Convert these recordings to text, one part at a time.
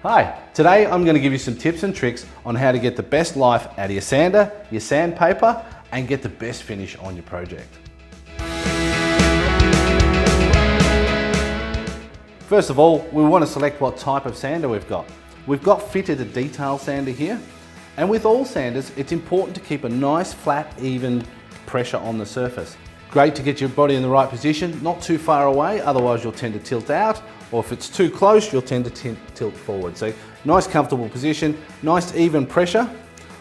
Hi, today I'm going to give you some tips and tricks on how to get the best life out of your sander, your sandpaper, and get the best finish on your project. First of all, we want to select what type of sander we've got. We've got fitted a detail sander here, and with all sanders, it's important to keep a nice, flat, even pressure on the surface. Great to get your body in the right position, not too far away, otherwise you'll tend to tilt out, or if it's too close, you'll tend to tilt forward. So nice comfortable position, nice even pressure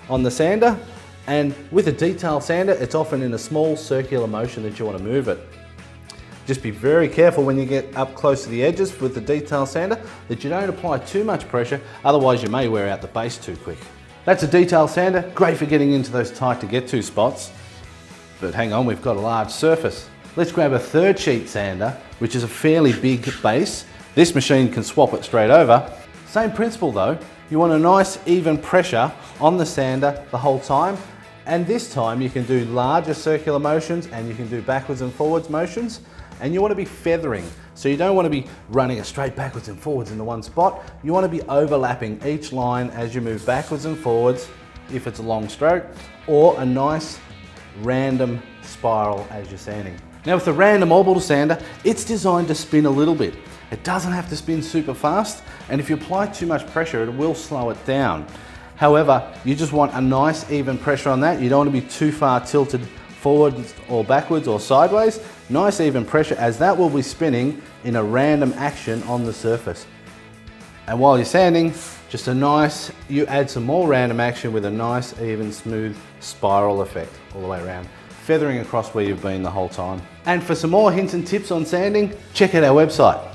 on the sander, and with a detail sander, it's often in a small circular motion that you want to move it. Just be very careful when you get up close to the edges with the detail sander that you don't apply too much pressure, otherwise you may wear out the base too quick. That's a detail sander, great for getting into those tight to get to spots. But hang on, we've got a large surface. Let's grab a third sheet sander, which is a fairly big base. This machine can swap it straight over. Same principle though, you want a nice even pressure on the sander the whole time. And this time you can do larger circular motions and you can do backwards and forwards motions. And you want to be feathering. So you don't want to be running it straight backwards and forwards into one spot. You want to be overlapping each line as you move backwards and forwards, if it's a long stroke, or a nice random spiral as you're sanding. Now with the random orbital sander, it's designed to spin a little bit. It doesn't have to spin super fast, and if you apply too much pressure, it will slow it down. However, you just want a nice even pressure on that. You don't want to be too far tilted forwards or backwards or sideways. Nice even pressure, as that will be spinning in a random action on the surface. And while you're sanding, just you add some more random action with a nice, even, smooth spiral effect all the way around, feathering across where you've been the whole time. And for some more hints and tips on sanding, check out our website.